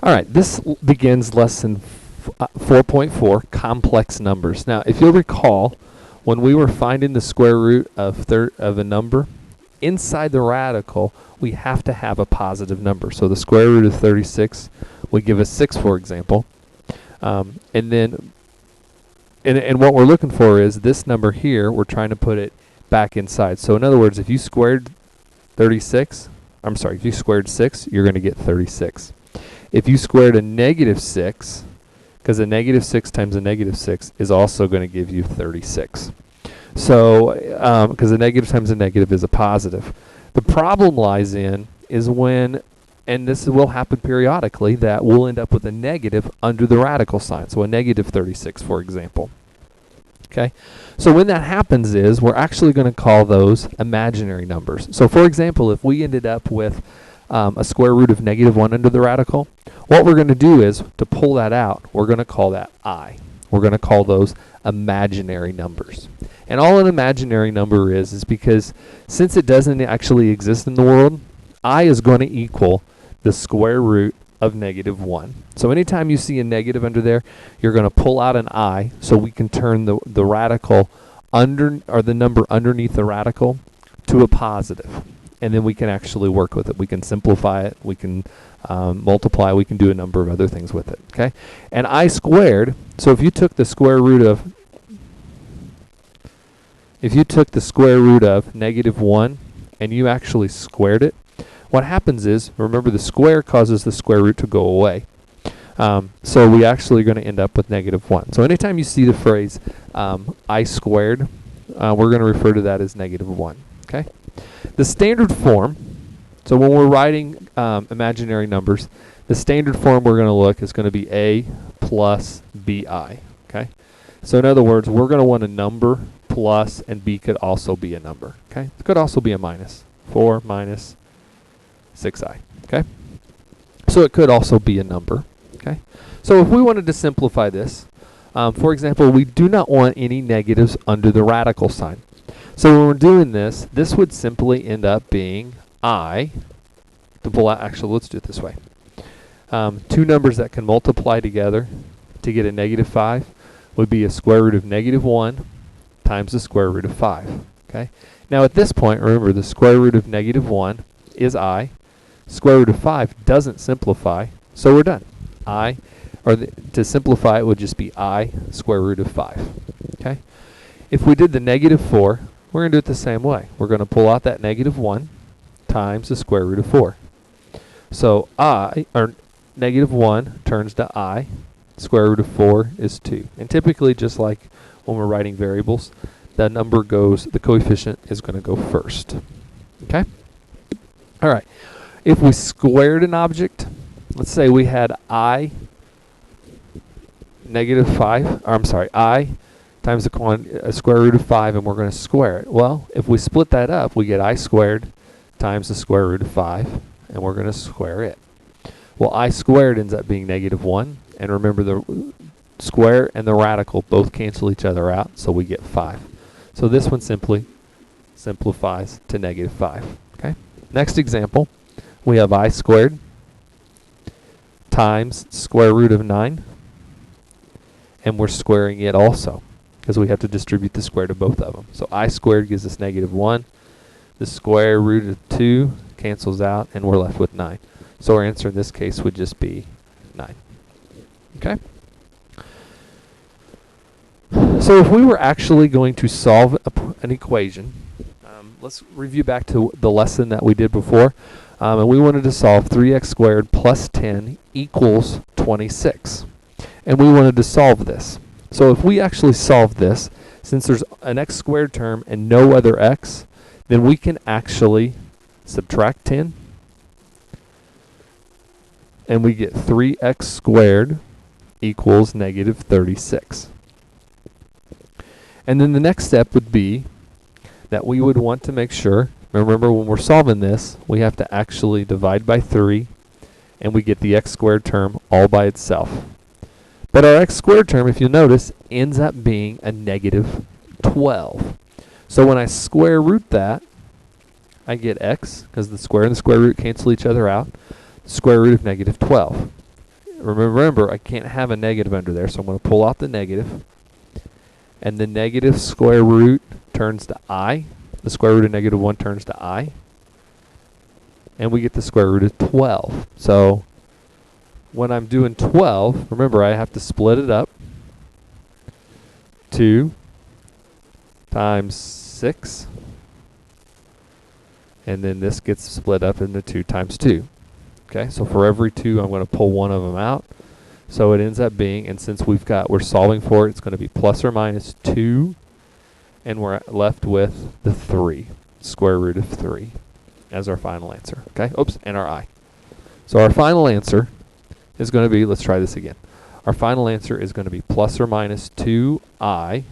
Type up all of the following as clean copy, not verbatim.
All right, this begins lesson 4.4, complex numbers. Now, if you'll recall, when we were finding the square root of a number, inside the radical, we have to have a positive number. So the square root of 36 would give us 6, for example. And what we're looking for is this number here, we're trying to put it back inside. So in other words, if you squared 36, if you squared 6, you're going to get 36. If you squared a negative 6, because a negative 6 times a negative 6 is also going to give you 36. So, because a negative times a negative is a positive. The problem lies in is when, and this will happen periodically, that we'll end up with a negative under the radical sign. So a negative 36, for example. Okay, so when that happens is we're actually going to call those imaginary numbers. So for example, if we ended up with a square root of negative 1 under the radical, what we're going to do is, to pull that out, we're going to call that I. We're going to call those imaginary numbers. And all an imaginary number is because since it doesn't actually exist in the world, I is going to equal the square root of negative 1. So anytime you see a negative under there, you're going to pull out an I so we can turn the radical or the number underneath the radical to a positive. And then we can actually work with it. We can simplify it. We can multiply. We can do a number of other things with it. Okay? And I squared, so if you took the square root of negative 1 and you actually squared it, what happens is, remember the square causes the square root to go away. So we actually are going to end up with negative 1. So anytime you see the phrase I squared, we're going to refer to that as negative 1. Okay? The standard form, so when we're writing imaginary numbers, the standard form we're going to look is going to be A plus BI. Okay? So in other words, we're going to want a number plus, and B could also be a number. Okay? It could also be a minus. 4 minus 6i. Okay? So it could also be a number. Okay? So if we wanted to simplify this, for example, we do not want any negatives under the radical sign. So when we're doing this, this would simply end up being I, to pull out, actually let's do it this way. Two numbers that can multiply together to get a negative 5 would be a square root of negative 1 times the square root of 5. Okay? Now at this point, remember the square root of negative 1 is I. Square root of 5 doesn't simplify, so we're done. To simplify it would just be I square root of 5. Okay? If we did the negative 4, we're going to do it the same way. We're going to pull out that negative 1 times the square root of 4. So negative 1 turns to I. Square root of 4 is 2. And typically, just like when we're writing variables, the coefficient is going to go first. Okay? All right. If we squared an object, let's say we had I times a square root of 5, and we're going to square it. Well, if we split that up, we get I squared times the square root of 5, and we're going to square it. Well, I squared ends up being negative 1, and remember the square and the radical both cancel each other out, so we get 5. So this one simply simplifies to negative 5. Okay. Next example, we have I squared times square root of 9, and we're squaring it also, because we have to distribute the square to both of them. So I squared gives us negative 1. The square root of 2 cancels out, and we're left with 9. So our answer in this case would just be 9. Okay? So if we were actually going to solve an equation, let's review back to the lesson that we did before. And we wanted to solve 3x squared plus 10 equals 26. And we wanted to solve this. So if we actually solve this, since there's an x squared term and no other x, then we can actually subtract 10. And we get 3x squared equals negative 36. And then the next step would be that we would want to make sure, remember when we're solving this, we have to actually divide by 3, and we get the x squared term all by itself. But our x squared term, if you notice, ends up being a negative 12. So when I square root that, I get x, because the square and the square root cancel each other out, square root of negative 12. remember, I can't have a negative under there, so I'm going to pull out the negative. And the negative square root turns to I. The square root of negative 1 turns to I. And we get the square root of 12. So when I'm doing 12, remember I have to split it up. 2 times 6. And then this gets split up into 2 times 2. Okay, so for every 2, I'm going to pull one of them out. So it ends up being, and since we're solving for it, it's going to be plus or minus 2. And we're left with the 3, square root of 3, as our final answer. Okay, oops, and our I. So our final answer is going to be, let's try this again. Our final answer is going to be plus or minus 2I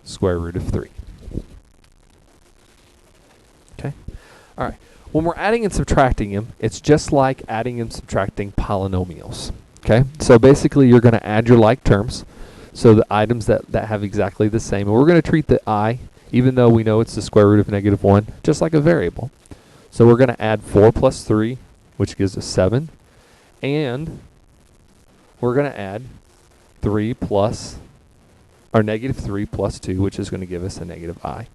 square root of 3. Okay, all right. When we're adding and subtracting them, it's just like adding and subtracting polynomials. Okay, so basically you're going to add your like terms, so the items that have exactly the same. And we're going to treat the I, even though we know it's the square root of negative 1, just like a variable. So we're going to add 4 plus 3, which gives us 7. And we're going to add 3 plus, or negative 3 plus 2, which is going to give us a negative I.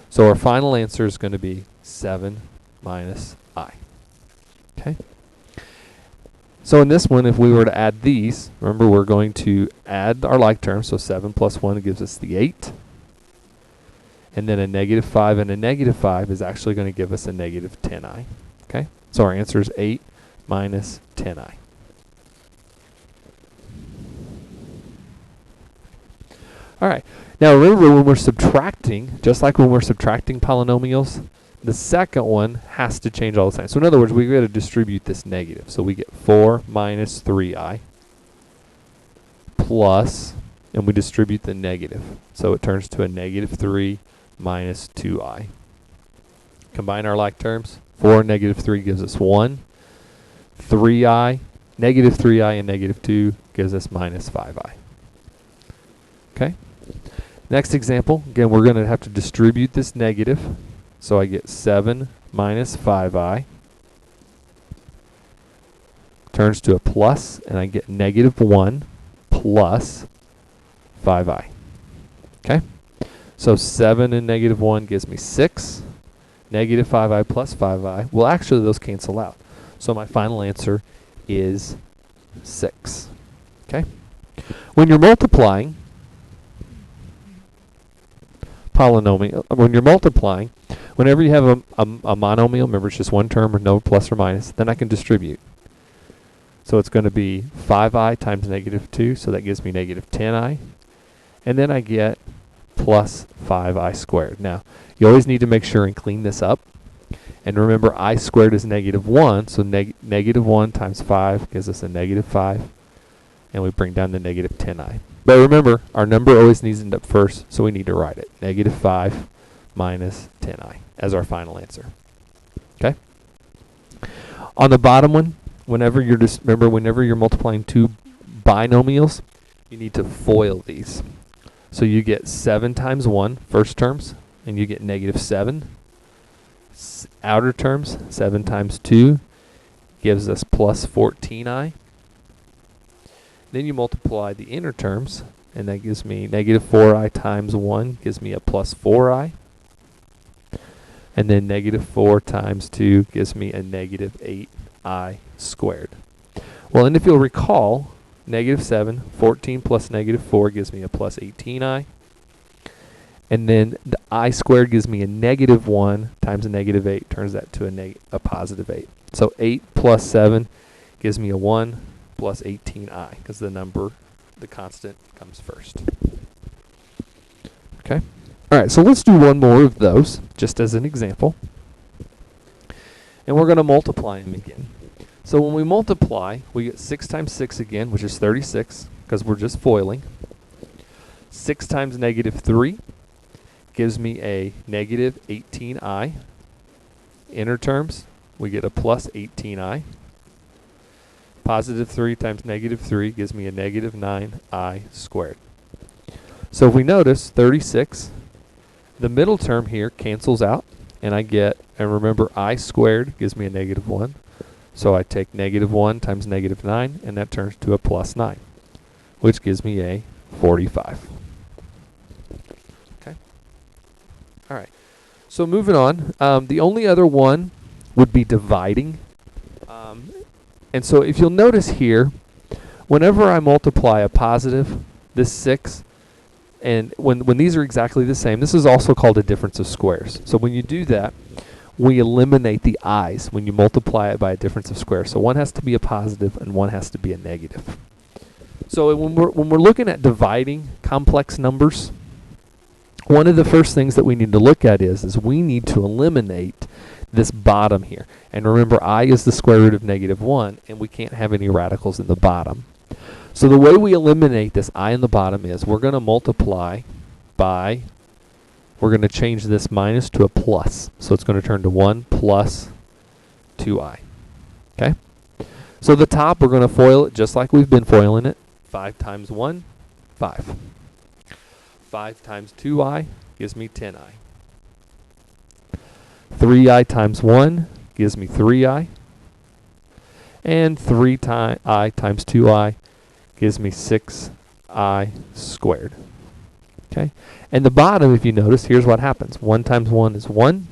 So our final answer is going to be 7 minus I. Okay? So in this one, if we were to add these, remember we're going to add our like terms, so 7 plus 1 gives us the 8. And then a negative 5 and a negative 5 is actually going to give us a negative 10i. Okay? So our answer is 8 minus 10i. All right. Now remember, when we're subtracting, just like when we're subtracting polynomials, the second one has to change all the time. So in other words, we've got to distribute this negative. So we get 4 minus 3i plus, and we distribute the negative. So it turns to a negative 3 minus 2i. Combine our like terms. 4 and negative 3 gives us 1. 3i, negative 3i and negative 2 gives us minus 5i. Okay? Next example, again, we're going to have to distribute this negative. So I get 7 minus 5i turns to a plus, and I get negative 1 plus 5i. Okay? So 7 and negative 1 gives me 6. Negative 5i plus 5i. Well, actually, those cancel out. So my final answer is 6. Okay? When you're multiplying polynomial, when you're multiplying, whenever you have a monomial, remember it's just one term with no plus or minus, then I can distribute. So it's going to be 5i times negative 2, so that gives me negative 10i. And then I get plus 5i squared. Now, you always need to make sure and clean this up. And remember, I squared is negative 1, so negative 1 times 5 gives us a negative 5. And we bring down the negative 10i. But remember, our number always needs to end up first, so we need to write it. Negative 5 minus 10i as our final answer. Okay? On the bottom one, whenever you're multiplying two binomials, you need to FOIL these. So you get 7 times 1, first terms, and you get negative 7. Outer terms, 7 times 2 gives us plus 14i. Then you multiply the inner terms, and that gives me negative 4i times 1 gives me a plus 4i. And then negative 4 times 2 gives me a negative 8i squared. Well, and if you'll recall, negative 7, 14 plus negative 4 gives me a plus 18i. And then the I squared gives me a negative 1 times a negative 8, turns that to a positive 8. So 8 plus 7 gives me a 1 plus 18i, because the constant comes first. Okay? All right, so let's do one more of those, just as an example. And we're going to multiply them again. So when we multiply, we get 6 times 6 again, which is 36, because we're just foiling. 6 times negative 3 gives me a negative 18i. Inner terms, we get a plus 18i. Positive 3 times negative 3 gives me a negative 9i squared. So if we notice, 36, the middle term here cancels out, and I get, and remember, I squared gives me a negative 1. So I take negative 1 times negative 9, and that turns to a plus 9, which gives me a 45. Okay. All right. So moving on, the only other one would be dividing. And so if you'll notice here, whenever I multiply a positive, this 6, and when these are exactly the same, this is also called a difference of squares. So when you do that, we eliminate the i's when you multiply it by a difference of squares. So one has to be a positive and one has to be a negative. So when we're looking at dividing complex numbers, one of the first things that we need to look at is we need to eliminate this bottom here. And remember, I is the square root of negative 1, and we can't have any radicals in the bottom. So the way we eliminate this I in the bottom is we're going to multiply by, we're going to change this minus to a plus. So it's going to turn to 1 plus 2i. Okay? So the top, we're going to FOIL it just like we've been foiling it. 5 times 1, 5. 5 times 2i gives me 10i. 3i times 1 gives me 3i. And 3i times 2i gives me 6i squared. Okay? And the bottom, if you notice, here's what happens. 1 times 1 is 1.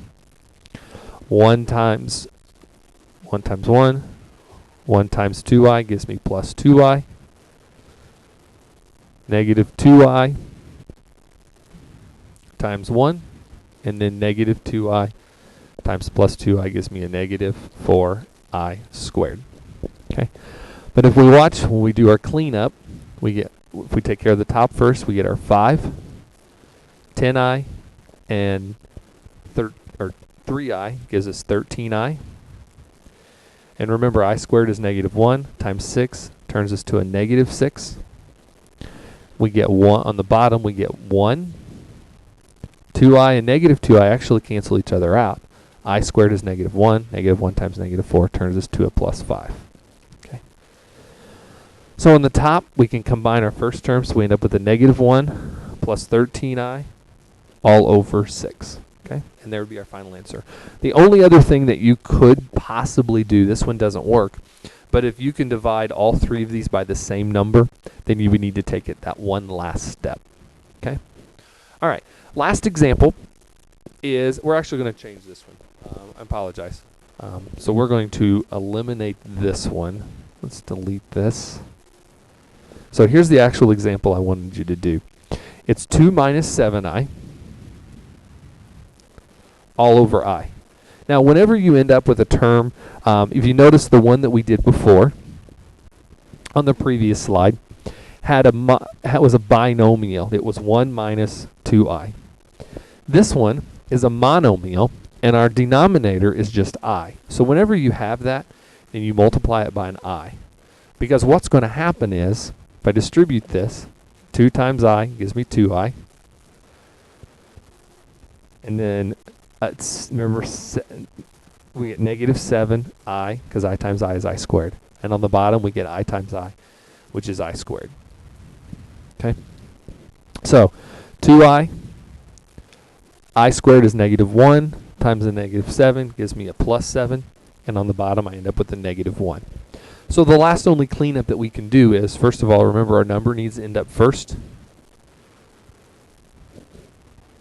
1 times 1 times 1. 1 times 2i gives me plus 2i. Negative 2i times 1. And then negative 2i times plus 2i gives me a negative 4i squared. Okay? But if we watch, when we do our cleanup, we get, if we take care of the top first, we get our 5, 10i, and 3i gives us 13i. And remember, I squared is negative 1 times 6 turns us to a negative 6. We get 1 on the bottom, we get 1. 2i and negative 2i actually cancel each other out. I squared is negative 1. Negative 1 times negative 4 turns us to a plus 5. Okay. So on the top, we can combine our first terms, so we end up with a negative 1 plus 13i all over 6. Okay, and there would be our final answer. The only other thing that you could possibly do, this one doesn't work, but if you can divide all three of these by the same number, then you would need to take it that one last step. Okay? All right, last example is, we're actually going to change this one. I apologize. So we're going to eliminate this one. Let's delete this. So here's the actual example I wanted you to do. It's 2 minus 7i all over I. Now, whenever you end up with a term, if you notice the one that we did before on the previous slide had was a binomial. It was 1 minus 2i. This one is a monomial, and our denominator is just I. So whenever you have that, then you multiply it by an I. Because what's going to happen is, if I distribute this, 2 times I gives me 2i. And then, remember, we get negative 7i, because I times I is I squared. And on the bottom, we get I times I, which is I squared. Okay? So, 2i, I squared is negative 1 times a negative 7 gives me a plus 7. And on the bottom, I end up with a negative 1. So the last only cleanup that we can do is, first of all, remember our number needs to end up first.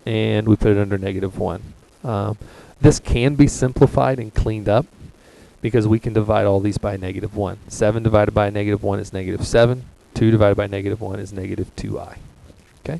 And we put it under negative 1. This can be simplified and cleaned up because we can divide all these by a negative 1. 7 divided by a negative 1 is negative 7. 2 divided by negative 1 is negative 2i. Okay?